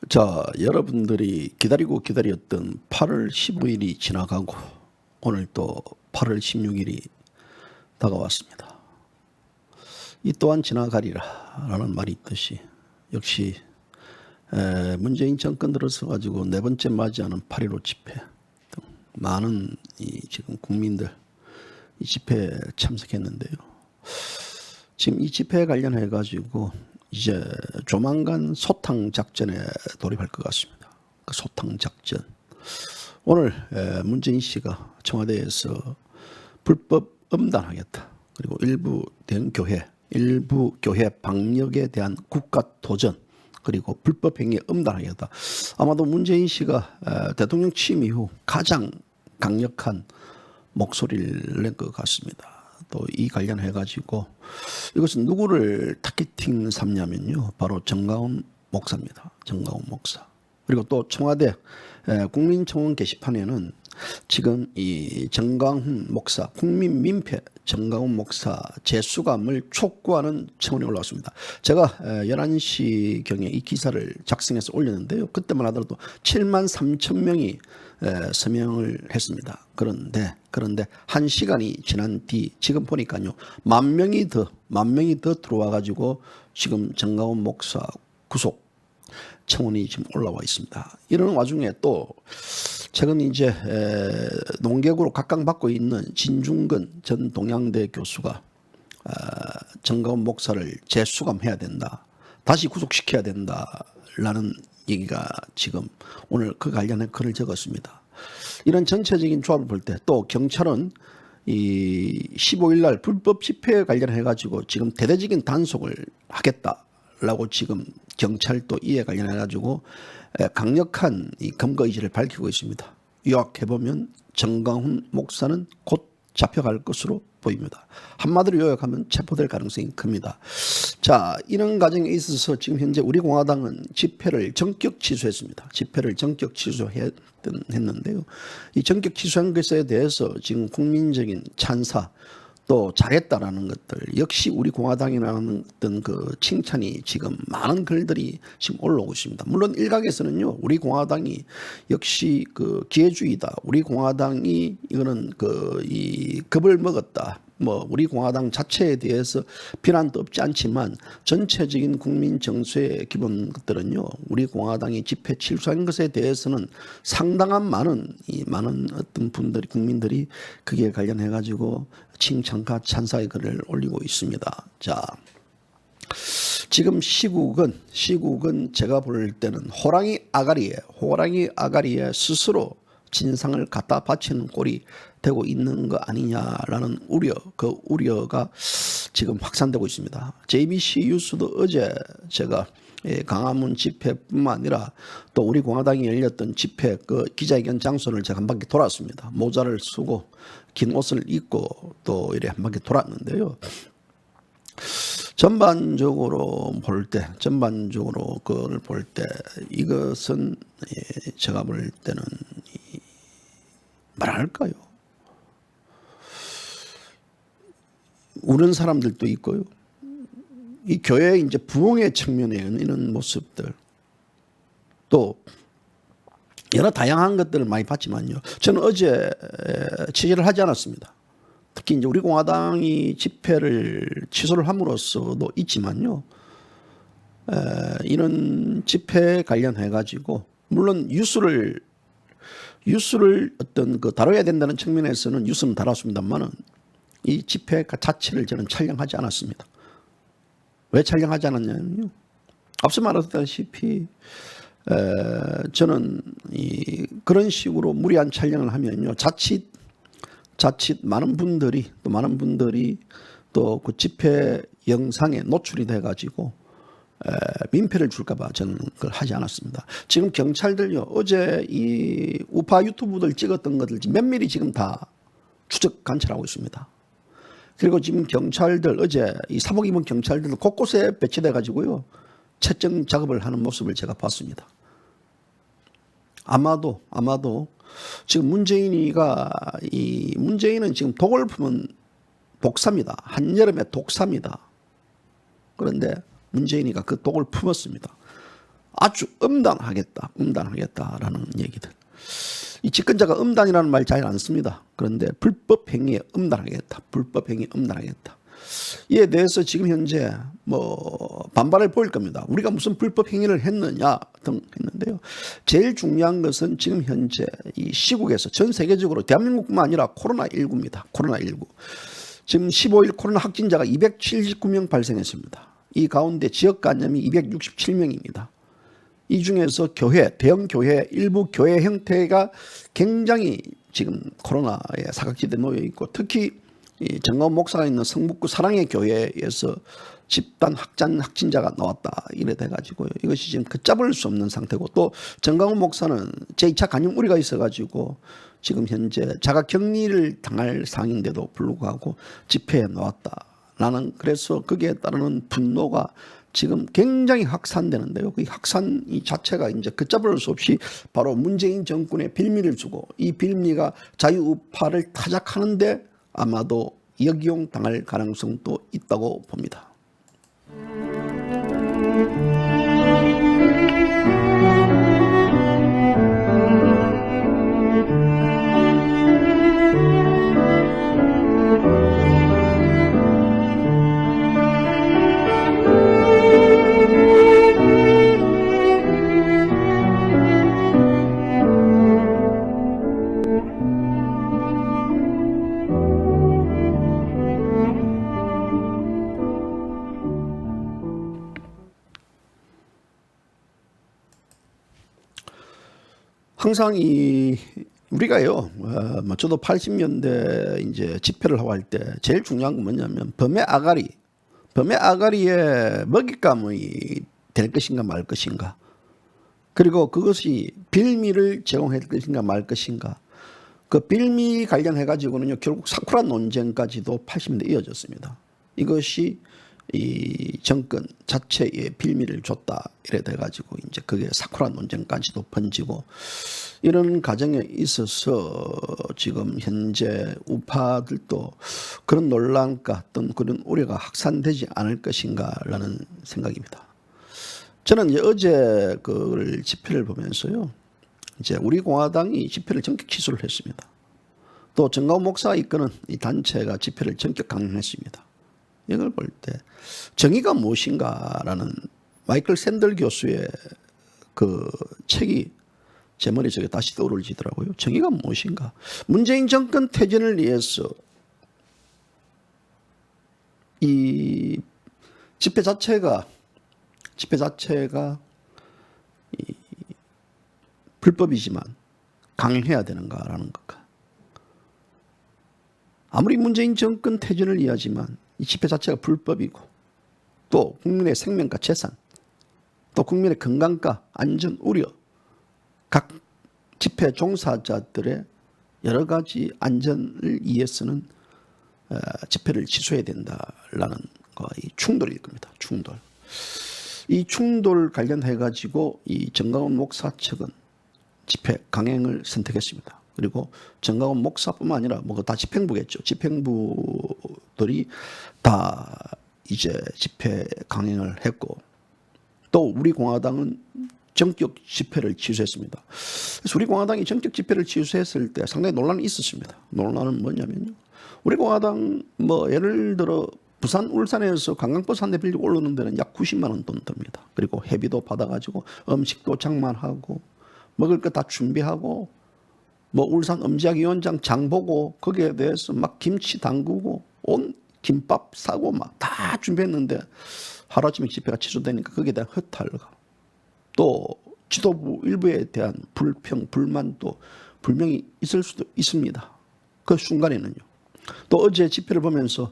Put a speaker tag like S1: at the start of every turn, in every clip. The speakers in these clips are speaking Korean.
S1: 자, 여러분들이 기다리고 기다렸던 8월 15일이 지나가고 오늘 또 8월 16일이 다가왔습니다. 이 또한 지나가리라 라는 말이 있듯이 역시 문재인 정권 들어서 가지고 네 번째 맞이하는 8.15 집회 등 많은 지금 국민들 이 집회에 참석했는데요. 지금 이 집회에 관련해 가지고 이제 조만간 소탕 작전에 돌입할 것 같습니다. 그 소탕 작전. 오늘 문재인 씨가 청와대에서 불법 음단하겠다. 그리고 일부 대형교회, 일부 교회 방역에 대한 국가 도전, 그리고 불법 행위 음단하겠다. 아마도 문재인 씨가 대통령 취임 이후 가장 강력한 목소리를 낸 것 같습니다. 또 이 관련해 가지고 이것은 누구를 타겟팅 삼냐면요, 바로 정가훈 목사입니다. 정가훈 목사. 그리고 또 청와대 국민청원 게시판에는 지금 이 정가훈 목사 국민 민폐 정가훈 목사 재수감을 촉구하는 청원이 올라왔습니다. 제가 11시경에 이 기사를 작성해서 올렸는데요. 그때만 하더라도 7만 3천 명이 서명을 했습니다. 그런데 1시간이 지난 뒤 지금 보니까요, 만 명이 더 들어와 가지고 지금 정가훈 목사 구속 청원이 지금 올라와 있습니다. 이런 와중에 또 최근 이제 농객으로 각광받고 있는 진중근 전 동양대 교수가 정가훈 목사를 재수감해야 된다, 다시 구속시켜야 된다라는 얘기가 지금 오늘 그 관련해 글을 적었습니다. 이런 전체적인 조합을 볼 때 또 경찰은 이 15일 날 불법 집회에 관련해 가지고 지금 대대적인 단속을 하겠다라고 지금 경찰도 이에 관련해 가지고 강력한 이 검거 의지를 밝히고 있습니다. 요약해 보면 정가훈 목사는 곧 잡혀갈 것으로 보입니다. 한마디로 요약하면 체포될 가능성이 큽니다. 자, 이런 과정에 있어서 지금 현재 우리 공화당은 집회를 전격 취소했습니다. 집회를 전격 취소했는데요. 이 전격 취소한 것에 대해서 지금 국민적인 찬사, 또 잘했다라는 것들, 역시 우리 공화당이라는 어떤 그 칭찬이 지금 많은 글들이 지금 올라오고 있습니다. 물론 일각에서는요, 우리 공화당이 역시 그 기회주의다, 우리 공화당이 이거는 이 겁을 먹었다, 뭐 우리 공화당 자체에 대해서 비난도 없지 않지만 전체적인 국민 정서의 기본 것들은요, 우리 공화당이 집회 취소한 것에 대해서는 상당한 많은 어떤 분들이, 국민들이 그게 관련해 가지고 칭찬과 찬사의 글을 올리고 있습니다. 자, 지금 시국은 제가 볼 때는 호랑이 아가리에 스스로 진상을 갖다 바치는 꼴이 되고 있는 거 아니냐라는 그 우려가 지금 확산되고 있습니다. JBC 뉴스도 어제 제가 광화문 집회뿐만 아니라 또 우리 공화당이 열렸던 집회 그 기자회견 장소를 제가 한 바퀴 돌았습니다. 모자를 쓰고 긴 옷을 입고 또 이래 한 바퀴 돌았는데요. 전반적으로 그걸 볼 때 이것은 제가 볼 때는 말할까요? 우는 사람들도 있고요. 이 교회의 이제 부흥의 측면에 이런 모습들, 또 여러 다양한 것들을 많이 봤지만요. 저는 어제 취재를 하지 않았습니다. 특히 이제 우리 공화당이 집회를 취소를 함으로써도 있지만요. 이런 집회에 관련해 가지고 물론 뉴스를 어떤 그 다뤄야 된다는 측면에서는 뉴스는 다뤘습니다만은 이 집회 자체를 저는 촬영하지 않았습니다. 왜 촬영하지 않았냐면요, 앞서 말했다시피 저는 그런 식으로 무리한 촬영을 하면요, 자칫 많은 분들이 또 그 집회 영상에 노출이 돼 가지고 민폐를 줄까봐 저는 그걸 하지 않았습니다. 지금 경찰들요, 어제 이 우파 유튜브들 찍었던 것들 면밀히 지금 다 추적 관찰하고 있습니다. 그리고 지금 경찰들, 어제 이 사복 입은 경찰들 곳곳에 배치돼 가지고요, 채점 작업을 하는 모습을 제가 봤습니다. 아마도 지금 문재인은 지금 독을 품은 독사입니다. 한여름의 독사입니다. 그런데 문재인이가 그 독을 품었습니다. 아주 음단하겠다라는 얘기들. 이 집권자가 음단이라는 말 잘 안 씁니다. 그런데 불법 행위에 음단하겠다. 불법 행위에 음단하겠다. 이에 대해서 지금 현재 반발을 보일 겁니다. 우리가 무슨 불법 행위를 했느냐 등 했는데요. 제일 중요한 것은 지금 현재 이 시국에서 전 세계적으로 대한민국뿐만 아니라 코로나19입니다. 코로나19. 지금 15일 코로나 확진자가 279명 발생했습니다. 이 가운데 지역 감염이 267명입니다. 이 중에서 대형 교회, 일부 교회 형태가 굉장히 지금 코로나에 사각지대에 놓여 있고, 특히 이 정가원 목사가 있는 성북구 사랑의 교회에서 집단 확진자가 나왔다 이래 돼가지고요. 이것이 지금 걷잡을 수 없는 상태고, 또 정가원 목사는 제2차 감염 우려가 있어가지고 지금 현재 자가 격리를 당할 상황인데도 불구하고 집회에 나왔다. 나는 그래서 거기에 따르는 분노가 지금 굉장히 확산되는데요. 그 확산 이 자체가 이제 걷잡을 수 없이 바로 문재인 정권에 빌미를 주고, 이 빌미가 자유우파를 타작하는데 아마도 역이용 당할 가능성도 있다고 봅니다. 항상 우리가요, 저도 80년대 이제 집회를 하고 할 때 제일 중요한 건 뭐냐면 범의 아가리에 먹잇감이 될 것인가 말 것인가, 그리고 그것이 빌미를 제공할 것인가 말 것인가. 그 빌미 관련해 가지고는요, 결국 사쿠라 논쟁까지도 80년대 이어졌습니다. 이것이 이 정권 자체에 빌미를 줬다 이래 돼가지고 이제 그게 사쿠라 논쟁까지도 번지고, 이런 과정에 있어서 지금 현재 우파들도 그런 논란과 어떤 그런 우려가 확산되지 않을 것인가라는 생각입니다. 저는 이제 어제 그 집회를 보면서요, 이제 우리 공화당이 집회를 전격 취소를 했습니다. 또 정가원 목사가 이끄는 이 단체가 집회를 전격 강행했습니다. 이걸 볼 때 정의가 무엇인가라는 마이클 샌들 교수의 그 책이 제 머릿속에 다시 떠오르지더라고요. 정의가 무엇인가. 문재인 정권 퇴진을 위해서 이 집회 자체가 불법이지만 강행해야 되는가라는 것과, 아무리 문재인 정권 퇴진을 이해하지만 이 집회 자체가 불법이고, 또 국민의 생명과 재산, 또 국민의 건강과 안전 우려, 각 집회 종사자들의 여러 가지 안전을 위해서는 집회를 취소해야 된다라는 거의 충돌일 겁니다. 충돌. 이 충돌 관련해 가지고 이 정가원 목사 측은 집회 강행을 선택했습니다. 그리고 정가원 목사뿐만 아니라 다 집행부겠죠. 집행부들이 다 이제 집회 강행을 했고, 또 우리 공화당은 전격 집회를 취소했습니다. 그래서 우리 공화당이 전격 집회를 취소했을 때 상당히 논란이 있었습니다. 논란은 뭐냐면요, 우리 공화당 예를 들어 부산, 울산에서 관광버스 한 대 빌리고 올라오는 데는 약 90만 원 돈 듭니다. 그리고 회비도 받아가지고 음식도 장만하고 먹을 거 다 준비하고, 울산 음지학위원장 장 보고 거기에 대해서 막 김치 담그고 온 김밥 사고 막 다 준비했는데 하루아침에 집회가 취소되니까 거기에 대한 허탈과, 또 지도부 일부에 대한 불평, 불만도 분명히 있을 수도 있습니다. 그 순간에는요. 또 어제 집회를 보면서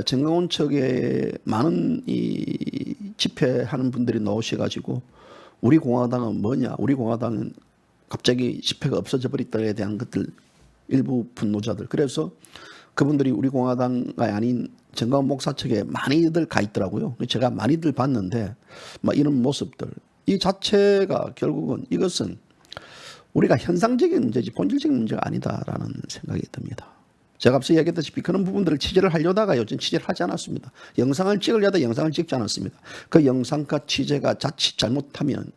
S1: 정가원 측에 많은 이 집회하는 분들이 나오셔가지고 우리 공화당은 뭐냐, 우리 공화당은 갑자기 집회가 없어져 버렸다에 대한 것들, 일부 분노자들, 그래서 그분들이 우리 공화당이 아닌 정가원 목사 측에 많이들 가 있더라고요. 제가 많이들 봤는데 이런 모습들, 이 자체가 결국은 이것은 우리가 현상적인 문제지 본질적인 문제가 아니다라는 생각이 듭니다. 제가 앞서 이야기했다시피 그런 부분들을 취재를 하려다가요, 전 취재를 하지 않았습니다. 영상을 찍으려다 영상을 찍지 않았습니다. 그 영상과 취재가 자칫 잘못하면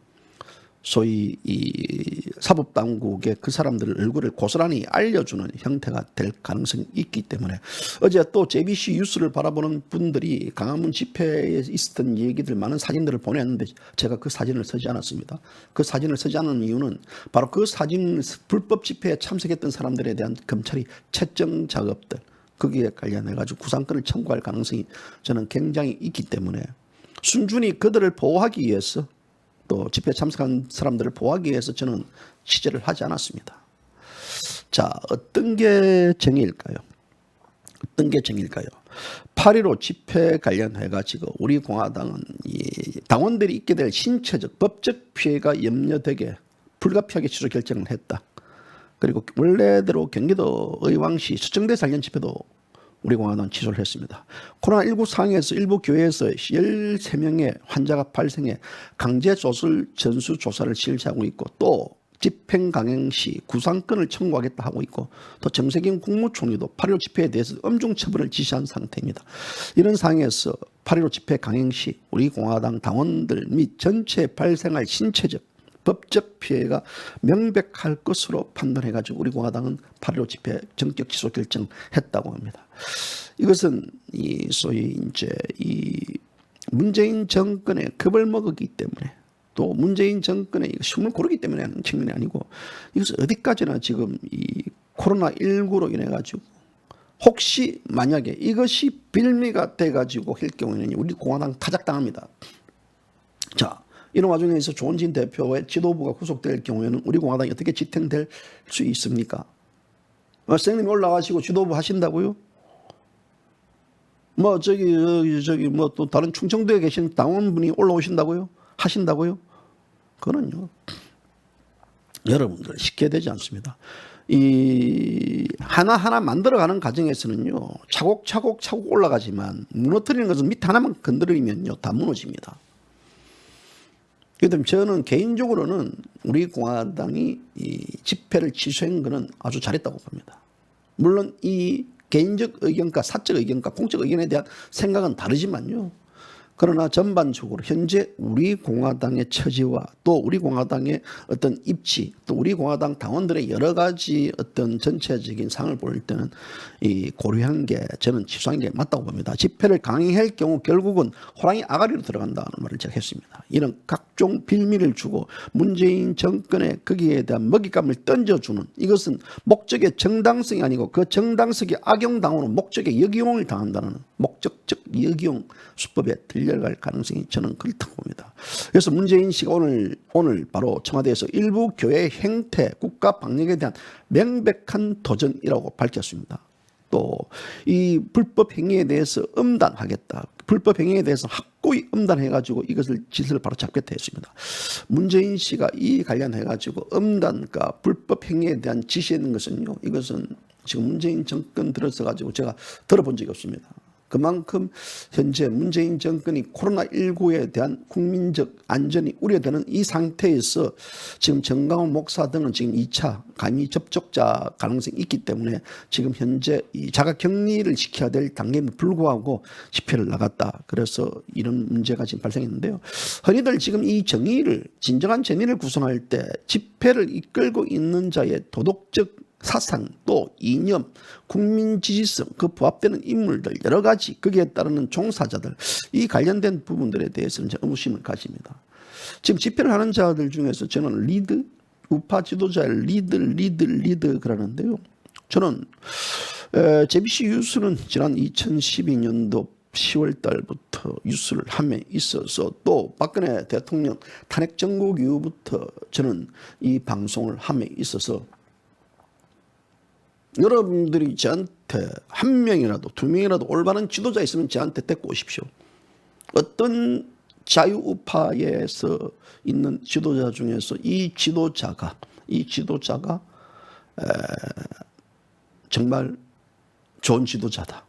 S1: 소위 이 사법당국에 그 사람들 얼굴을 고스란히 알려주는 형태가 될 가능성이 있기 때문에 어제 또 JBC 뉴스를 바라보는 분들이 광화문 집회에 있었던 얘기들 많은 사진들을 보냈는데 제가 그 사진을 쓰지 않았습니다. 그 사진을 쓰지 않은 이유는 바로 그 사진 불법 집회에 참석했던 사람들에 대한 검찰이 채정 작업들 거기에 관련해 가지고 구상권을 청구할 가능성이 저는 굉장히 있기 때문에 순전히 그들을 보호하기 위해서 또 집회에 참석한 사람들을 보호하기 위해서 저는 취재를 하지 않았습니다. 자, 어떤 게 정의일까요? 어떤 게 정의일까요? 8.15 집회 관련해 가지고 우리 공화당은 이 당원들이 있게 될 신체적, 법적 피해가 염려되게 불가피하게 취소 결정을 했다. 그리고 원래대로 경기도 의왕시 수정대 관련 집회도 우리 공화당 취소를 했습니다. 코로나19 상황에서 일부 교회에서 13명의 환자가 발생해 강제 조술 전수 조사를 실시하고 있고 또 집행 강행 시 구상권을 청구하겠다 하고 있고 또 정세균 국무총리도 8.15 집회에 대해서 엄중 처벌을 지시한 상태입니다. 이런 상황에서 8.15 집회 강행 시 우리 공화당 당원들 및 전체 발생할 신체적 법적 피해가 명백할 것으로 판단해가지고 우리 공화당은 8.15 집회 전격 취소 결정했다고 합니다. 이것은 이 소위 이제 이 문재인 정권에 겁을 먹었기 때문에 또 문재인 정권의 숨을 고르기 때문에 하는 측면이 아니고 이것은 어디까지나 지금 이 코로나19로 인해 가지고 혹시 만약에 이것이 빌미가 돼 가지고 할 경우에는 우리 공화당 타작당합니다. 자. 이런 와중에서 조원진 대표의 지도부가 구속될 경우에는 우리 공화당이 어떻게 지탱될 수 있습니까? 선생님이 올라가시고 지도부 하신다고요? 뭐 또 다른 충청도에 계신 당원분이 올라오신다고요? 하신다고요? 그거는요. 여러분들 쉽게 되지 않습니다. 이 하나하나 만들어가는 과정에서는요. 차곡차곡 올라가지만 무너뜨리는 것은 밑 하나만 건드리면요. 다 무너집니다. 그렇기 저는 개인적으로는 우리 공화당이 이 집회를 취소한 것은 아주 잘했다고 봅니다. 물론 이 개인적 의견과 사적 의견과 공적 의견에 대한 생각은 다르지만요. 그러나 전반적으로 현재 우리 공화당의 처지와 또 우리 공화당의 어떤 입지 또 우리 공화당 당원들의 여러 가지 어떤 전체적인 상을 볼 때는 이 고려한 게 저는 취소한 게 맞다고 봅니다. 집회를 강행할 경우 결국은 호랑이 아가리로 들어간다는 말을 제가 했습니다. 이런 각종 빌미를 주고 문재인 정권에 거기에 대한 먹잇감을 던져주는 이것은 목적의 정당성이 아니고 그 정당성이 악용당하는 목적의 역이용을 당한다는 목적적 역이용 수법에 들려갈 가능성이 저는 그렇다고 봅니다. 그래서 문재인 씨가 오늘 바로 청와대에서 일부 교회 행태, 국가 방역에 대한 명백한 도전이라고 밝혔습니다. 또 이 불법 행위에 대해서 엄단하겠다. 불법 행위에 대해서 확고히 엄단해가지고 이것을 짓을 바로 잡겠다 했습니다. 문재인 씨가 이 관련해가지고 엄단과 불법 행위에 대한 지시했는 것은요. 이것은 지금 문재인 정권 들어서가지고 제가 들어본 적이 없습니다. 그만큼 현재 문재인 정권이 코로나19에 대한 국민적 안전이 우려되는 이 상태에서 지금 정강훈 목사 등은 지금 2차 감염 접촉자 가능성이 있기 때문에 지금 현재 이 자가격리를 시켜야 될 단계임에도 불구하고 집회를 나갔다. 그래서 이런 문제가 지금 발생했는데요. 흔히들 지금 이 정의를 진정한 정의를 구성할 때 집회를 이끌고 있는 자의 도덕적 사상 또 이념 국민 지지성 그 부합되는 인물들 여러 가지 거기에 따르는 종사자들 이 관련된 부분들에 대해서는 의무심을 가집니다. 지금 집회를 하는 자들 중에서 저는 리드 우파 지도자의 리드 그러는데요. 저는 JBC 뉴스는 지난 2012년도 10월 달부터 뉴스를 함에 있어서 또 박근혜 대통령 탄핵 정국 이후부터 저는 이 방송을 함에 있어서 여러분들이 저한테 한 명이라도 두 명이라도 올바른 지도자 있으면 저한테 데리고 오십시오. 어떤 자유우파에서 있는 지도자 중에서 이 지도자가 정말 좋은 지도자다.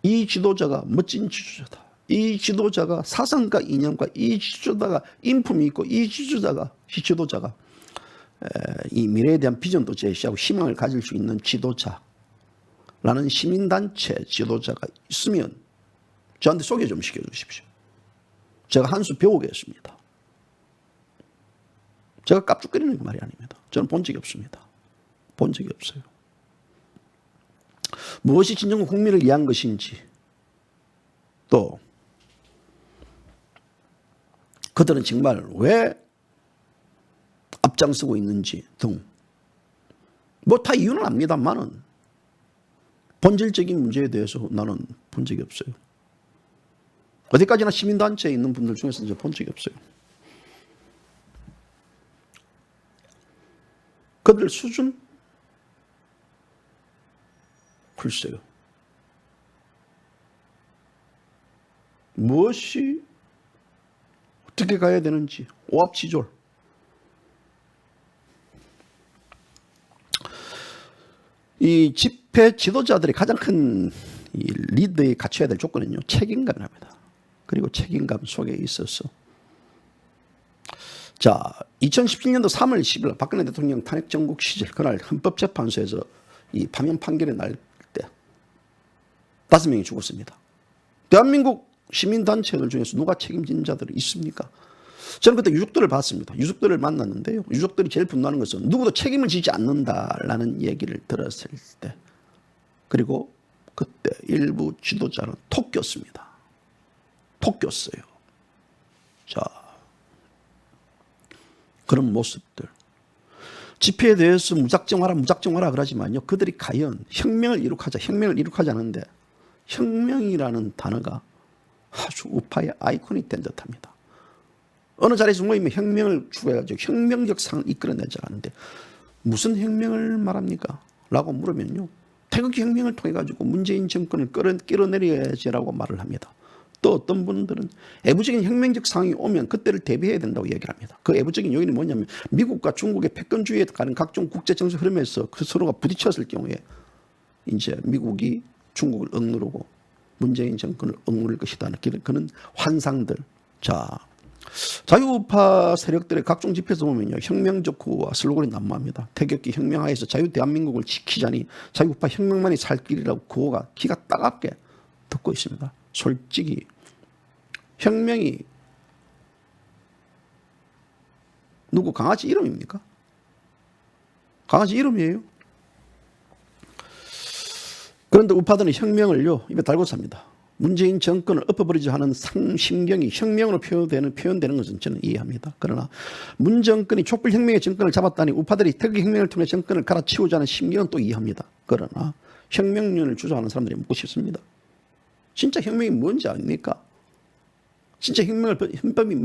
S1: 이 지도자가 멋진 지도자다. 이 지도자가 사상과 이념과 이 지도자가 인품이 있고 이 지도자가 이 미래에 대한 비전도 제시하고 희망을 가질 수 있는 지도자라는 시민단체 지도자가 있으면 저한테 소개 좀 시켜주십시오. 제가 한 수 배우겠습니다. 제가 깝죽거리는 말이 아닙니다. 저는 본 적이 없습니다. 본 적이 없어요. 무엇이 진정 국민을 위한 것인지, 또 그들은 정말 왜 앞장서고 있는지 등 뭐 다 이유는 압니다만은 본질적인 문제에 대해서 나는 본 적이 없어요. 어디까지나 시민단체에 있는 분들 중에서 이제 본 적이 없어요. 그들 수준? 글쎄요. 무엇이 어떻게 가야 되는지 오합지졸. 이 집회 지도자들이 가장 큰 이 리더에 갖춰야 될 조건은요, 책임감입니다. 그리고 책임감 속에 있어서, 자, 2017년도 3월 10일 박근혜 대통령 탄핵 정국 시절, 그날 헌법재판소에서 이 파면 판결이 날 때 5명이 죽었습니다. 대한민국 시민단체들 중에서 누가 책임진 자들이 있습니까? 저는 그때 유족들을 봤습니다. 유족들을 만났는데요, 유족들이 제일 분노하는 것은 누구도 책임을 지지 않는다라는 얘기를 들었을 때, 그리고 그때 일부 지도자는 톡 꼈습니다. 톡 꼈어요. 자, 그런 모습들. 집회에 대해서 무작정하라 무작정하라 그러지만요, 그들이 과연 혁명을 이룩하지 않는데 혁명이라는 단어가 아주 우파의 아이콘이 된 듯합니다. 어느 자리에서 모이면 혁명을 추구해가지고 혁명적 상을 이끌어내지 않는데 무슨 혁명을 말합니까? 라고 물으면요, 태극기 혁명을 통해 가지고 문재인 정권을 끌어내려야지라고 말을 합니다. 또 어떤 분들은 애부적인 혁명적 상황이 오면 그때를 대비해야 된다고 얘기를 합니다. 그 애부적인 요인이 뭐냐면 미국과 중국의 패권주의에 가는 각종 국제 정세 흐름에서 그 서로가 부딪혔을 경우에 이제 미국이 중국을 억누르고 문재인 정권을 억누를 것이다는 그런 환상들. 자, 자유우파 세력들의 각종 집회에서 보면요, 혁명적 구호와 슬로건이 난무합니다. 태극기 혁명하에서 자유 대한민국을 지키자니 자유우파 혁명만이 살 길이라고 구호가 기가 따갑게 듣고 있습니다. 솔직히 혁명이 누구 강아지 이름입니까? 강아지 이름이에요. 그런데 우파들은 혁명을요 입에 달고 삽니다. 문재인 정권을 엎어버리자 하는 상심경이 혁명으로 표현되는 것은 저는 이해합니다. 그러나 문 정권이 촛불혁명의 정권을 잡았다니 우파들이 태극기 혁명을 통해 정권을 갈아치우자는 심경은 또 이해합니다. 그러나 혁명론을 주장하는 사람들이 묻고 싶습니다. 진짜 혁명이 뭔지 아닙니까? 진짜 헌법이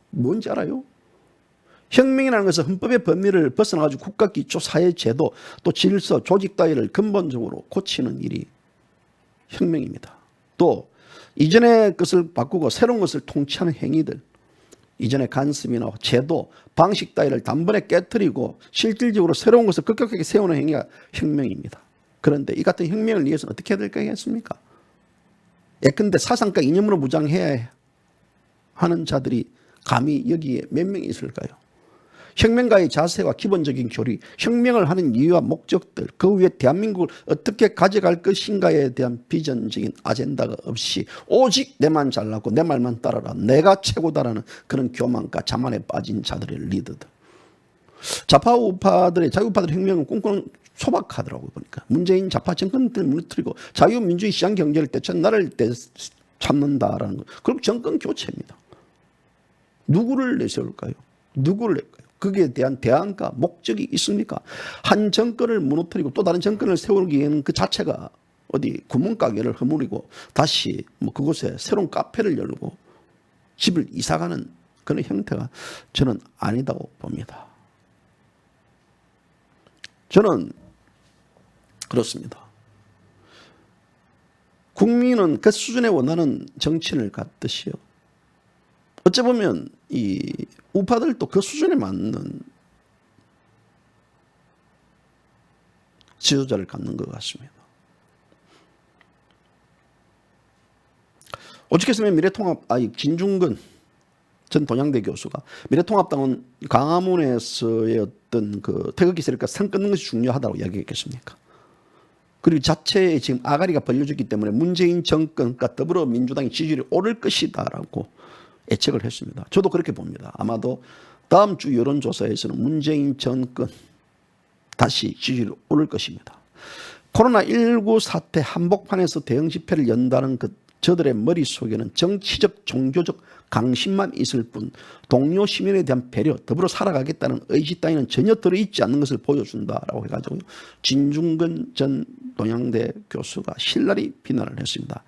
S1: 뭔지 알아요? 혁명이라는 것은 헌법의 범위를 벗어나가지고 국가 기초 사회 제도 또 질서 조직 따위를 근본적으로 고치는 일이 혁명입니다. 또 이전의 것을 바꾸고 새로운 것을 통치하는 행위들, 이전의 간섭이나 제도 방식 따위를 단번에 깨트리고 실질적으로 새로운 것을 급격하게 세우는 행위가 혁명입니다. 그런데 이 같은 혁명을 위해서는 어떻게 해야 될까겠습니까? 예컨대 사상과 이념으로 무장해야 하는 자들이 감히 여기에 몇 명이 있을까요? 혁명가의 자세와 기본적인 교리, 혁명을 하는 이유와 목적들, 그 위에 대한민국을 어떻게 가져갈 것인가에 대한 비전적인 아젠다가 없이 오직 내만 잘나고 내 말만 따라라, 내가 최고다라는 그런 교만과 자만에 빠진 자들의 리더들. 좌파 우파들의 자유우파들의 혁명은 꿈꾸는 소박하더라고요. 보니까 문재인 좌파 정권을 무너뜨리고 자유민주주의 시장 경제를 나라를 찾는다라는 거. 그럼 정권 교체입니다. 누구를 내세울까요? 누구를 낼까요? 거기에 대한 대안과 목적이 있습니까? 한 정권을 무너뜨리고 또 다른 정권을 세우기에는 그 자체가 어디 구멍가게를 허물이고 다시 뭐 그곳에 새로운 카페를 열고 집을 이사가는 그런 형태가 저는 아니다고 봅니다. 저는 그렇습니다. 국민은 그 수준에 원하는 정치인을 갖듯이요, 어찌 보면 이 우파들도 그 수준에 맞는 지도자를 갖는 것 같습니다. 오죽했으면 진중근 전 동양대 교수가 미래통합당은 광화문에서의 어떤 그 태극기 세력과 선 끊는 것이 중요하다고 이야기했겠습니까? 그리고 자체의 지금 아가리가 벌려졌기 때문에 문재인 정권과 더불어민주당의 지지율이 오를 것이다라고 예측을 했습니다. 저도 그렇게 봅니다. 아마도 다음 주 여론조사에서는 문재인 정권 다시 지지율이 오를 것입니다. 코로나19 사태 한복판에서 대응 집회를 연다는 저들의 머릿속에는 정치적 종교적 강심만 있을 뿐 동료 시민에 대한 배려, 더불어 살아가겠다는 의지 따위는 전혀 들어있지 않는 것을 보여준다라고 해가지고 진중근 전 동양대 교수가 신랄히 비난을 했습니다.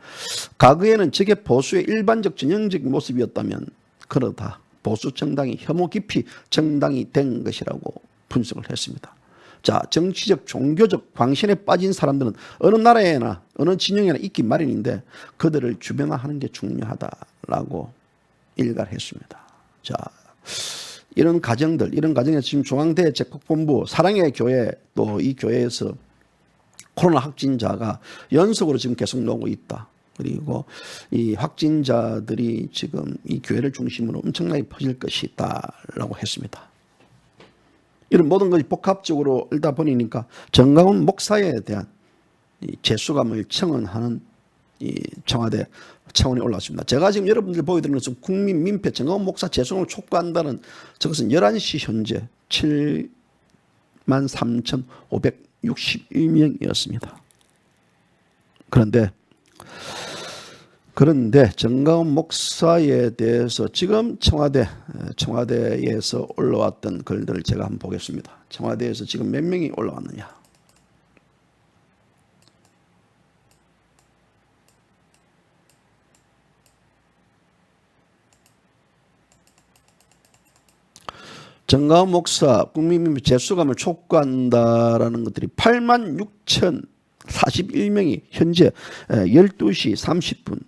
S1: 과거에는 저게 보수의 일반적 전형적인 모습이었다면 그러다 보수 정당이 혐오 깊이 정당이 된 것이라고 분석을 했습니다. 자, 정치적 종교적 광신에 빠진 사람들은 어느 나라에나 어느 진영에나 있기 마련인데 그들을 주변화하는 게 중요하다라고 일갈했습니다. 자, 이런 가정에서 지금 중앙대책본부 사랑의 교회 또 이 교회에서 코로나 확진자가 연속으로 지금 계속 나오고 있다. 그리고 이 확진자들이 지금 이 교회를 중심으로 엄청나게 퍼질 것이다라고 했습니다. 이런 모든 것이 복합적으로 일다 보니까 정가훈 목사에 대한 이 재수감을 청원하는 이 청와대 차원이 올라왔습니다. 제가 지금 여러분들 보여드리는 것은 국민 민폐 정가훈 목사 재수감을 촉구한다는 저것은 11시 현재 73,561명이었습니다. 그런데 정가훈 목사에 대해서 지금 청와대에서 올라왔던 글들을 제가 한번 보겠습니다. 청와대에서 지금 몇 명이 올라왔느냐. 정가훈 목사 국민민폐 재수감을 촉구한다라는 것들이 86,041명이 현재 12시 30분에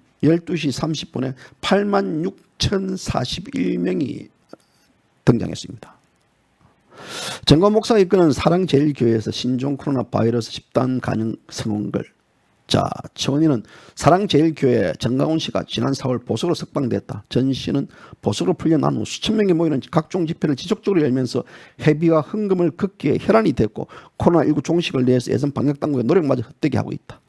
S1: 86,041명이 등장했습니다. 정가훈 목사가 이끄는 사랑제일교회에서 신종 코로나 바이러스 집단 감염 성원글. 자, 청원인은 사랑제일교회 정가훈 씨가 지난 4월 보석으로 석방됐다. 전 씨는 보석으로 풀려난 후 수천 명이 모이는 각종 집회를 지속적으로 열면서 회비와 헌금을 걷기에 혈안이 됐고 코로나19 종식을 위해서 예선 방역당국의 노력마저 헛되게 하고 있다.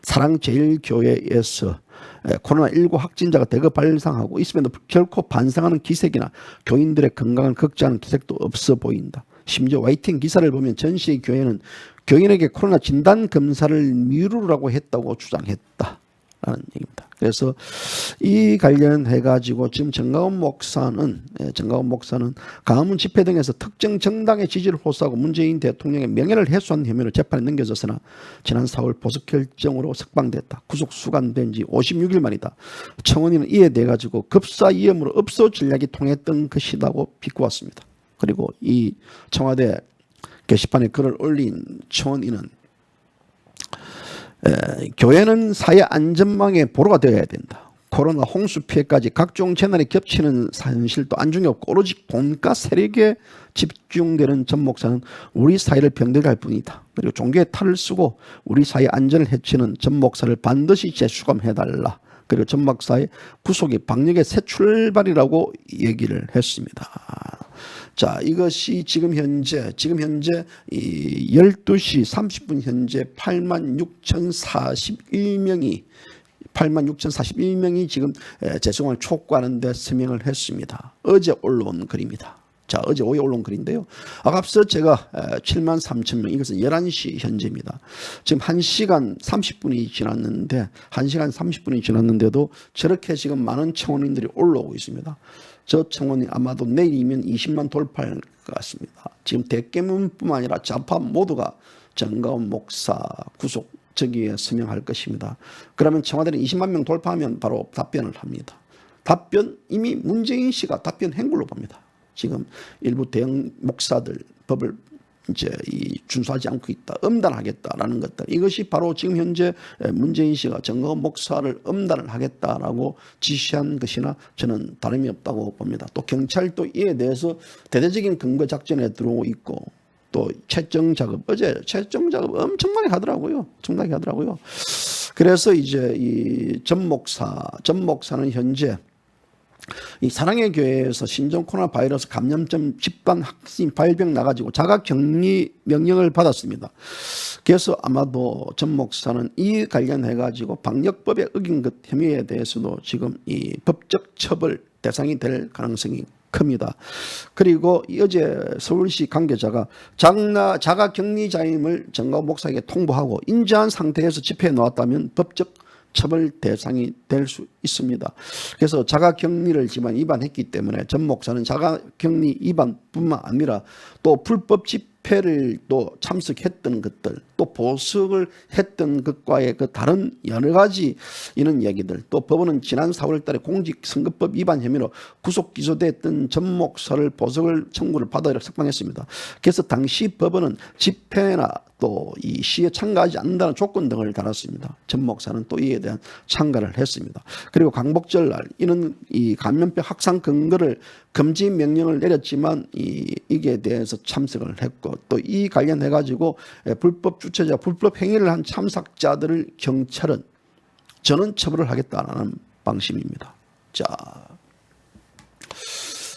S1: 사랑제일교회에서 코로나19 확진자가 대거 발생하고 있음에도 결코 반성하는 기색이나 교인들의 건강을 걱정하는 기색도 없어 보인다. 심지어 YTN 기사를 보면 전 씨의 교회는 교인에게 코로나 진단 검사를 미루라고 했다고 주장했다라는 얘기입니다. 그래서 이 관련해 가지고 지금 정가훈 목사는 광화문 집회 등에서 특정 정당의 지지를 호소하고 문재인 대통령의 명예를 해소한 혐의로 재판에 넘겨졌으나 지난 4월 보석 결정으로 석방됐다. 구속 수감된 지 56일 만이다. 청원인은 이에 대해 가지고 급사위험으로 업소 전략이 통했던 것이라고 비꼬았습니다. 그리고 이 청와대 게시판에 글을 올린 청원인은 교회는 사회 안전망의 보루가 되어야 된다. 코로나 홍수 피해까지 각종 재난에 겹치는 현실도 안중에 없고 오로지 돈과 세력에 집중되는 전 목사는 우리 사회를 병들게 할 뿐이다. 그리고 종교의 탈을 쓰고 우리 사회 안전을 해치는 전 목사를 반드시 재수감해달라. 그리고 전 목사의 구속이 방역의 새 출발이라고 얘기를 했습니다. 자, 이것이 지금 현재 이 12시 30분 현재 86,041명이 지금 재수감을 촉구하는 데 서명을 했습니다. 어제 올라온 글입니다. 자, 어제 오후에 올라온 글인데요. 앞서 제가 73,000명, 이것은 11시 현재입니다. 지금 1시간 30분이 지났는데도 저렇게 지금 많은 청원인들이 올라오고 있습니다. 저 청원이 아마도 내일이면 20만 돌파할 것 같습니다. 지금 대깨문뿐만 아니라 좌파 모두가 정가훈 목사 구속 저기에 서명할 것입니다. 그러면 청와대는 20만 명 돌파하면 바로 답변을 합니다. 답변 이미 문재인 씨가 답변한 걸로 봅니다. 지금 일부 대형 목사들 법을 이제 준수하지 않고 있다, 엄단하겠다라는 것들, 이것이 바로 지금 현재 문재인 씨가 정가훈 목사를 엄단을 하겠다라고 지시한 것이나 저는 다름이 없다고 봅니다. 또 경찰도 이에 대해서 대대적인 근거 작전에 들어오고 있고, 또 어제 채정 작업 엄청나게 하더라고요. 그래서 이제 이 전 목사는 현재 이 사랑의 교회에서 신종 코로나 바이러스 감염점 집단 확진 발병 나가지고 자가 격리 명령을 받았습니다. 그래서 아마도 전 목사는 이 관련해 가지고 방역법에 어긴 것 혐의에 대해서도 지금 이 법적 처벌 대상이 될 가능성이 큽니다. 그리고 어제 서울시 관계자가 자가격리자임을 정가호 목사에게 통보하고 인지한 상태에서 집회에 나왔다면 법적 처벌 대상이 될 수 있습니다. 그래서 자가격리를 위반했기 때문에 전 목사는 자가격리 위반뿐만 아니라 또 불법 집회를 또 참석했던 것들, 또 보석을 했던 것과의 그 다른 여러 가지 이런 얘기들, 또 법원은 지난 4월 달에 공직선거법 위반 혐의로 구속 기소됐던 전 목사를 보석을 청구를 받아 석방했습니다. 그래서 당시 법원은 집회나 또 이 시에 참가하지 않는다는 조건 등을 달았습니다. 전 목사는 또 이에 대한 참가를 했습니다. 그리고 광복절날 이는 이 감염병 확산 근거를 금지 명령을 내렸지만 이게 대해서 참석을 했고 또 이 관련해 가지고 불법 주최자, 불법 행위를 한 참석자들을 경찰은 저는 처벌을 하겠다는 방침입니다. 자,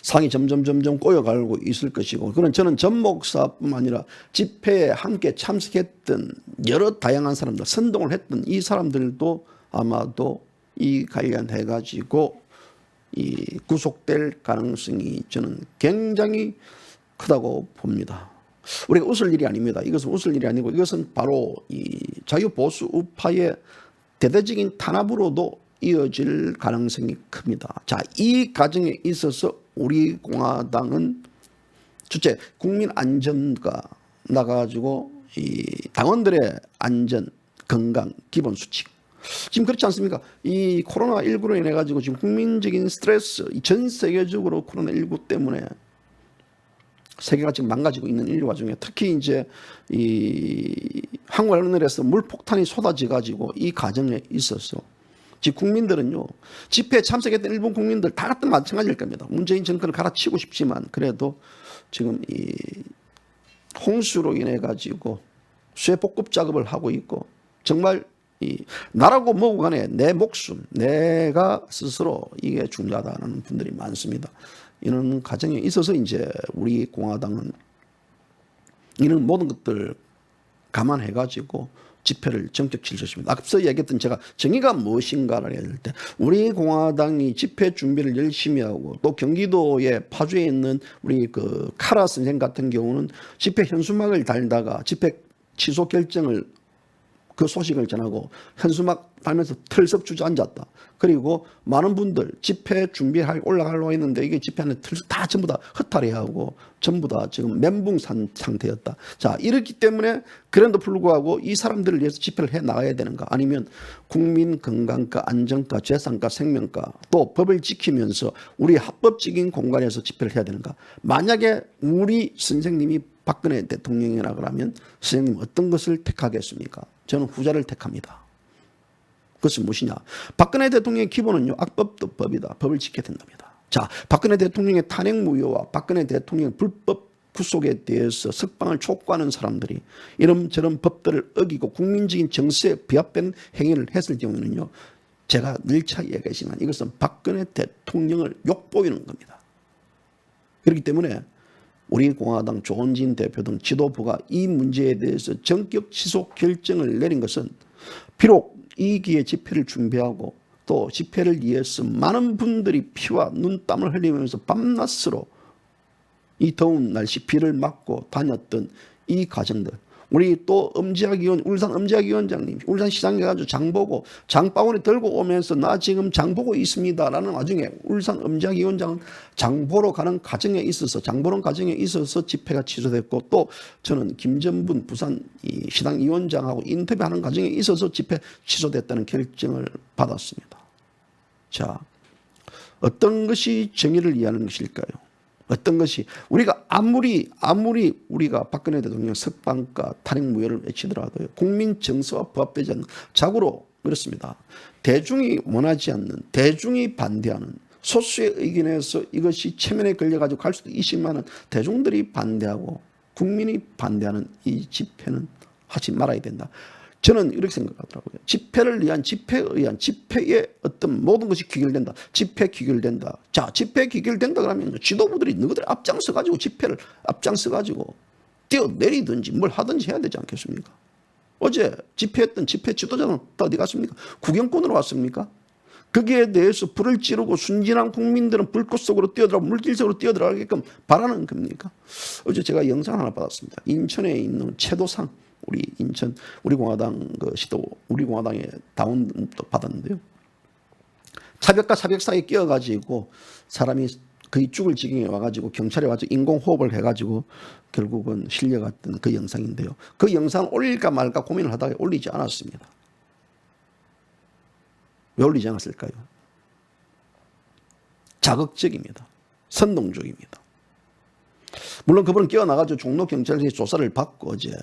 S1: 상이 점점 꼬여가고 있을 것이고, 그건 저는 전 목사뿐만 아니라 집회에 함께 참석했던 여러 다양한 사람들, 선동을 했던 이 사람들도 아마도 이 관련해 가지고 이 구속될 가능성이 저는 굉장히 크다고 봅니다. 우리가 웃을 일이 아닙니다. 이것은 웃을 일이 아니고 이것은 바로 이 자유보수 우파의 대대적인 탄압으로도 이어질 가능성이 큽니다. 자, 이 과정에 있어서 우리 공화당은 첫째, 국민 안전과 나가가지고 이 당원들의 안전, 건강, 기본 수칙. 지금 그렇지 않습니까? 이 코로나19로 인해 가지고 지금 국민적인 스트레스, 전 세계적으로 코로나19 때문에 세계가 지금 망가지고 있는 이 와중에 특히 이제 이 한국하늘에서 물폭탄이 쏟아져 가지고 이 과정에 있어서 지금 국민들은요, 집회에 참석했던 일본 국민들 다 같은 마찬가지일 겁니다. 문재인 정권을 갈아치우고 싶지만 그래도 지금 이 홍수로 인해 가지고 쇠복급 작업을 하고 있고, 정말 이 나라고 뭐고 간에 내 목숨, 내가 스스로 이게 중요하다는 분들이 많습니다. 이런 과정에 있어서 이제 우리 공화당은 이런 모든 것들 감안해 가지고 집회를 전격 질주했습니다. 앞서 얘기했던 제가 정의가 무엇인가를 얘기할 때 우리 공화당이 집회 준비를 열심히 하고, 또 경기도의 파주에 있는 우리 그 카라 선생 같은 경우는 집회 현수막을 달다가 집회 취소 결정을 그 소식을 전하고 현수막 달면서 털썩 주저앉았다. 그리고 많은 분들 집회 준비할 올라가려고 했는데 이게 집회 안에 털썩 다 전부 다 허탈해하고 전부 다 지금 멘붕 상태였다. 자, 이렇기 때문에 그래도 불구하고 이 사람들을 위해서 집회를 해 나가야 되는가, 아니면 국민 건강과 안전과 재산과 생명과 또 법을 지키면서 우리 합법적인 공간에서 집회를 해야 되는가. 만약에 우리 선생님이 박근혜 대통령이라 그러면 선생님 어떤 것을 택하겠습니까? 저는 후자를 택합니다. 그것은 무엇이냐? 박근혜 대통령의 기본은요, 악법도 법이다. 법을 지켜야 된답니다. 자, 박근혜 대통령의 탄핵 무효와 박근혜 대통령 불법 구속에 대해서 석방을 촉구하는 사람들이 이런저런 법들을 어기고 국민적인 정세에 비합된 행위를 했을 경우에는요, 제가 늘차 얘기했지만 이것은 박근혜 대통령을 욕보이는 겁니다. 그렇기 때문에 우리 공화당 조원진 대표 등 지도부가 이 문제에 대해서 전격 취소 결정을 내린 것은 비록 이 기회에 집회를 준비하고 또 집회를 위해서 많은 분들이 피와 눈땀을 흘리면서 밤낮으로 이 더운 날씨 비를 맞고 다녔던 이 과정들, 우리 또 엄지학 울산 엄지학위원장님 울산시장에 가지고 장보고 장바구니 들고 오면서 나 지금 장보고 있습니다 라는 와중에 울산 엄지학위원장은 장보러 가는 과정에 있어서 장보는 과정에 있어서 집회가 취소됐고, 또 저는 김전분 부산 시당 위원장하고 인터뷰하는 과정에 있어서 집회 취소됐다는 결정을 받았습니다. 자, 어떤 것이 정의를 이해하는 것일까요? 어떤 것이 우리가 아무리 우리가 박근혜 대통령 석방과 탄핵 무효를 외치더라도요, 국민 정서와 부합되지 않는, 자고로 그렇습니다. 대중이 원하지 않는, 대중이 반대하는 소수의 의견에서 이것이 체면에 걸려가지고 갈 수도 있지만은 대중들이 반대하고 국민이 반대하는 이 집회는 하지 말아야 된다. 저는 이렇게 생각하더라고요. 집회를 위한, 집회에 의한, 집회의 어떤 모든 것이 귀결된다. 집회 귀결된다. 자, 집회 귀결된다 그러면 지도부들이 너희들 앞장서가지고 집회를 앞장서가지고 뛰어내리든지 뭘 하든지 해야 되지 않겠습니까? 어제 집회했던 집회 지도자는 어디 갔습니까? 구경꾼으로 왔습니까? 거기에 대해서 불을 지르고 순진한 국민들은 불꽃 속으로 뛰어들어 물길 속으로 뛰어들어가게끔 바라는 겁니까? 어제 제가 영상 하나 받았습니다. 인천에 있는 채도상, 우리 인천 우리공화당 그 시도 우리공화당의 다운도 받았는데요. 차벽과 차벽 사이에 끼어가지고 사람이 거의 죽을 지경에 와가지고 경찰이 와서 인공호흡을 해가지고 결국은 실려갔던 그 영상인데요. 그 영상을 올릴까 말까 고민을 하다가 올리지 않았습니다. 왜 올리지 않았을까요? 자극적입니다. 선동적입니다. 물론 그분은 끼어나가지고 종로경찰서에 조사를 받고 어제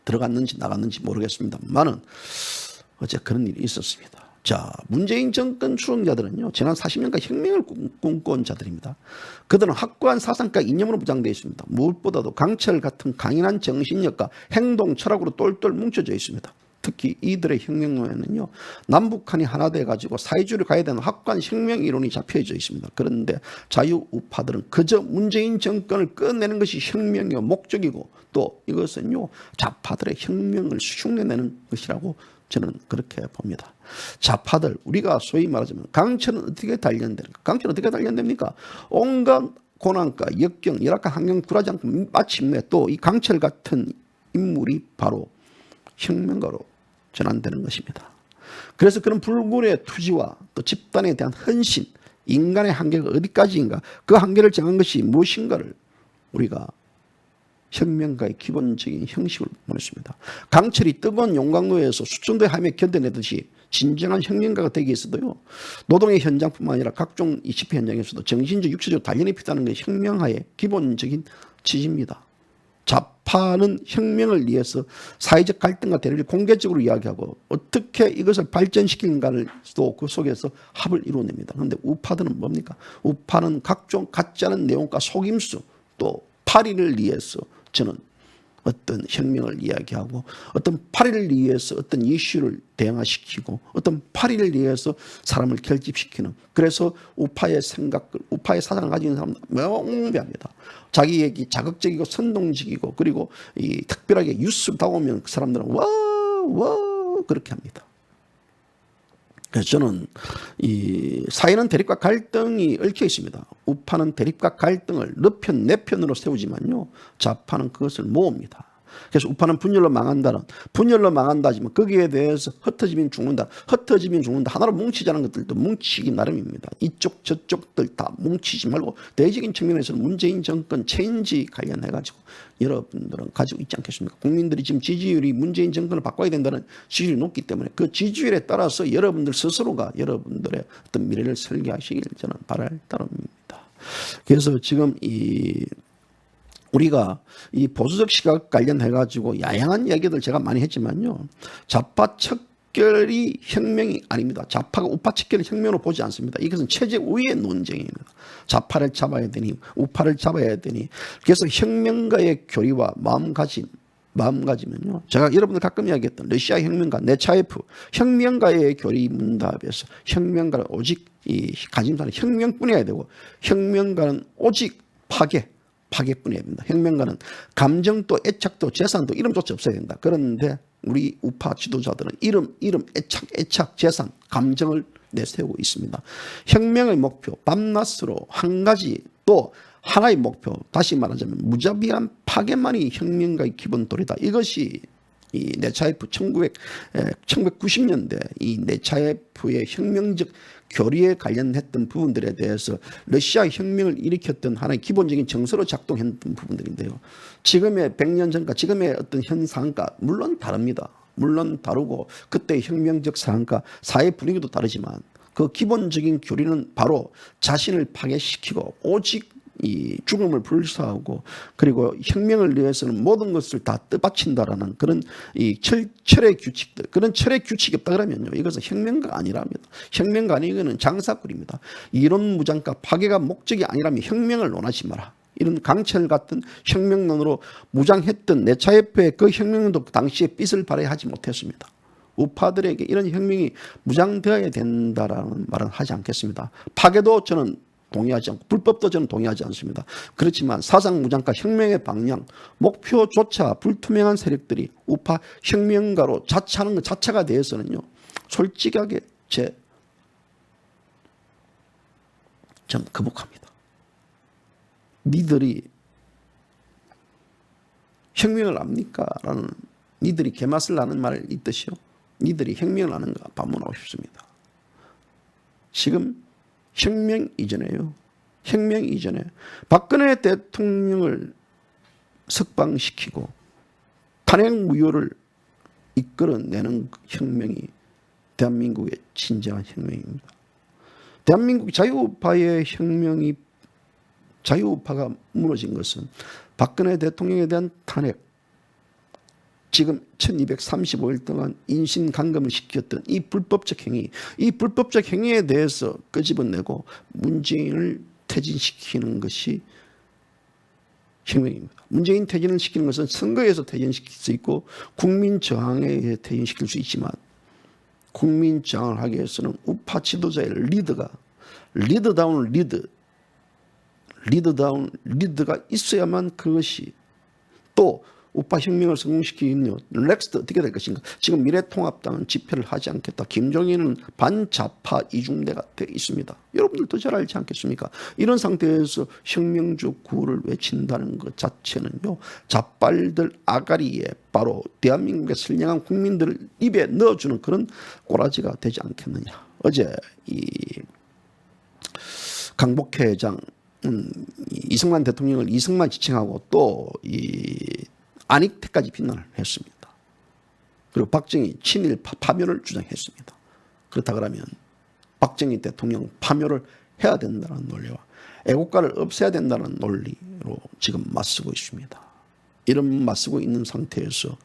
S1: 들어갔는지 나갔는지 모르겠습니다만은 어제 그런 일이 있었습니다. 자, 문재인 정권 추종자들은요, 지난 40년간 혁명을 꿈꿔온 자들입니다. 그들은 확고한 사상과 이념으로 무장되어 있습니다. 무엇보다도 강철 같은 강인한 정신력과 행동 철학으로 똘똘 뭉쳐져 있습니다. 특히 이들의 혁명론에는요, 남북한이 하나 돼가지고 사회주의를 가야 되는 확고한 혁명 이론이 잡혀져 있습니다. 그런데 자유우파들은 그저 문재인 정권을 끝내는 것이 혁명의 목적이고 또 이것은요, 좌파들의 혁명을 흉내내는 것이라고 저는 그렇게 봅니다. 좌파들, 우리가 소위 말하자면 강철은 어떻게 단련됩니까? 강철은 어떻게 단련됩니까? 온갖 고난과 역경, 열악한 환경 굴하지 않고 마침내 또 이 강철 같은 인물이 바로 혁명가로 전환되는 것입니다. 그래서 그런 불굴의 투지와 또 집단에 대한 헌신, 인간의 한계가 어디까지인가, 그 한계를 정한 것이 무엇인가를 우리가 혁명가의 기본적인 형식을 보냈습니다. 강철이 뜨거운 용광로에서 수천도의 함에 견뎌내듯이 진정한 혁명가가 되기 위해서도요, 노동의 현장뿐만 아니라 각종 이 집회 현장에서도 정신적, 육체적 단련이 필요하다는 것이 혁명가의 기본적인 지지입니다. 좌파는 혁명을 위해서 사회적 갈등과 대립을 공개적으로 이야기하고 어떻게 이것을 발전시키는가를 또 그 속에서 합을 이루어냅니다. 그런데 우파들은 뭡니까? 우파는 각종 같지 않은 내용과 속임수 또 파리를 위해서 저는 어떤 혁명을 이야기하고 어떤 파리를 위해서 어떤 이슈를 대응화시키고 어떤 파리를 위해서 사람을 결집시키는, 그래서 우파의 생각을, 우파의 사상을 가지고 있는 사람은 명배합니다. 자기 얘기 자극적이고 선동적이고 그리고 이 특별하게 뉴스를 다오면 그 사람들은 와 그렇게 합니다. 그래서 저는 이 사회는 대립과 갈등이 얽혀 있습니다. 우파는 대립과 갈등을 너 편, 내 편으로 세우지만요, 좌파는 그것을 모읍니다. 그래서 우파는 분열로 망한다는, 분열로 망한다지만 거기에 대해서 흩어지면 죽는다, 흩어지면 죽는다, 하나로 뭉치자는 것들도 뭉치기 나름입니다. 이쪽 저쪽들 다 뭉치지 말고 대외적인 측면에서는 문재인 정권 체인지 관련해가지고 여러분들은 가지고 있지 않겠습니까? 국민들이 지금 지지율이 문재인 정권을 바꿔야 된다는 지지율이 높기 때문에 그 지지율에 따라서 여러분들 스스로가 여러분들의 어떤 미래를 설계하시길 저는 바랄 따름입니다. 그래서 지금 우리가 이 보수적 시각 관련해가지고 야양한 이야기들 제가 많이 했지만요, 좌파 척결이 혁명이 아닙니다. 좌파가 우파 척결을 혁명으로 보지 않습니다. 이것은 체제 우위의 논쟁입니다. 좌파를 잡아야 되니 우파를 잡아야 되니, 그래서 혁명가의 교리와 마음가짐은요, 제가 여러분들 가끔 이야기했던 러시아 혁명가 네차예프 혁명가의 교리 문답에서 혁명가는 오직 이 가짐사는 혁명뿐이어야 되고 혁명가는 오직 파괴뿐이어야 됩니다. 혁명가는 감정도 애착도 재산도 이름조차 없어야 된다. 그런데 우리 우파 지도자들은 이름 애착 재산 감정을 내세우고 있습니다. 혁명의 목표 밤낮으로 한 가지, 또 하나의 목표, 다시 말하자면 무자비한 파괴만이 혁명가의 기본 도리다. 이것이 이 네차예프 1990년대 이 네차예프의 혁명적 교리에 관련했던 부분들에 대해서 러시아 혁명을 일으켰던 하나의 기본적인 정서로 작동했던 부분들인데요, 지금의 100년 전과 지금의 어떤 현 상황과 물론 다릅니다. 물론 다르고 그때의 혁명적 상황과 사회 분위기도 다르지만 그 기본적인 교리는 바로 자신을 파괴시키고 오직 이 죽음을 불사하고 그리고 혁명을 위해서는 모든 것을 다 뜻바친다라는 그런 이 철의 규칙들, 그런 철의 규칙이 없다 그러면요, 이것은 혁명가가 아니랍니다. 혁명가 아니고는 장사꾼입니다. 이론 무장과 파괴가 목적이 아니라면 혁명을 논하지 마라. 이런 강철 같은 혁명론으로 무장했던 네차예프의 그 혁명도 당시에 빛을 발휘하지 못했습니다. 우파들에게 이런 혁명이 무장되어야 된다라는 말은 하지 않겠습니다. 파괴도 저는 동의하지 않고 불법도 저는 동의하지 않습니다. 그렇지만 사상 무장과 혁명의 방향, 목표조차 불투명한 세력들이 우파 혁명가로 자처하는 것 자체가 대해서는요, 솔직하게 제 좀 거북합니다. 니들이 혁명을 합니까? 라는, 니들이 개맛을 나는 말 있듯이요. 니들이 혁명을 하는가 반문하고 싶습니다. 지금 혁명 이전에요. 혁명 이전에 박근혜 대통령을 석방시키고 탄핵 무효를 이끌어내는 혁명이 대한민국의 진정한 혁명입니다. 대한민국 자유우파의 혁명이, 자유우파가 무너진 것은 박근혜 대통령에 대한 탄핵, 지금 1235일 동안 인신감금을 시켰던 이 불법적 행위, 이 불법적 행위에 대해서 끄집어내고 문재인을 퇴진시키는 것이 혁명입니다. 문재인 퇴진을 시키는 것은 선거에서 퇴진시킬 수 있고 국민 저항에 의해 퇴진시킬 수 있지만, 국민 저항을 하기 위해서는 우파 지도자의 리더가, 리더다운 리더가 있어야만 그것이, 또 우파 혁명을 성공시키는 넥스트 어떻게 될 것인가. 지금 미래통합당은 집회를 하지 않겠다. 김종인은 반자파 이중대가 되어 있습니다. 여러분들도 잘 알지 않겠습니까? 이런 상태에서 혁명적 구호를 외친다는 것 자체는요, 자빨들 아가리에 바로 대한민국의 선량한 국민들을 입에 넣어주는 그런 꼬라지가 되지 않겠느냐. 어제 이 강복회 회장 이승만 대통령을 이승만 지칭하고 또 이 안익태까지 비난을 했습니다. 그리고 박정희 친일 파멸을 주장했습니다. 그렇다 그러면 박정희 대통령 파멸을 해야 된다는 논리와 애국가를 없애야 된다는 논리로 지금 맞서고 있습니다. 이런 맞서고 있는 상태에서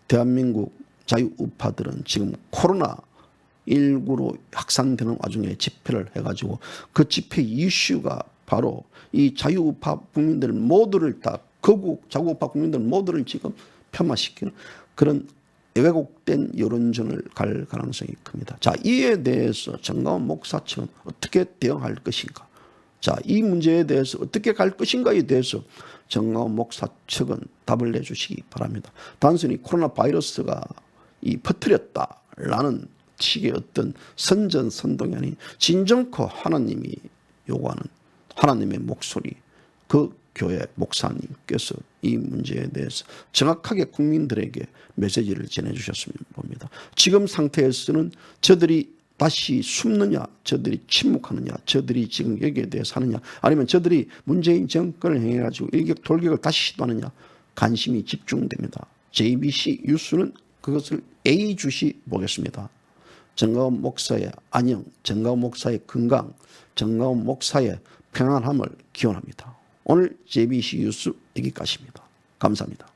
S1: 대한민국 자유우파들은 지금 코로나19로 확산되는 와중에 집회를 해가지고 그 집회 이슈가 바로 이 자유우파 국민들 모두를 다, 거국 자유우파 국민들 모두를 지금 폄하시키는 그런 왜곡된 여론전을 갈 가능성이 큽니다. 자, 이에 대해서 정가원 목사 측은 어떻게 대응할 것인가? 자, 이 문제에 대해서 어떻게 갈 것인가에 대해서 정가원 목사 측은 답을 내주시기 바랍니다. 단순히 코로나 바이러스가 퍼뜨렸다라는 식의 어떤 선전선동이 아닌 진정코 하나님이 요구하는 하나님의 목소리, 그 교회 목사님께서 이 문제에 대해서 정확하게 국민들에게 메시지를 전해주셨으면 봅니다. 지금 상태에서는 저들이 다시 숨느냐, 저들이 침묵하느냐, 저들이 지금 여기에 대해서 하느냐, 아니면 저들이 문재인 정권을 행해가지고 일격 돌격을 다시 시도하느냐, 관심이 집중됩니다. JBC 뉴스는 그것을 예의주시 보겠습니다. 정가원 목사의 안녕, 정가원 목사의 건강, 정가원 목사의 평안함을 기원합니다. 오늘 JBC 뉴스 여기까지입니다. 감사합니다.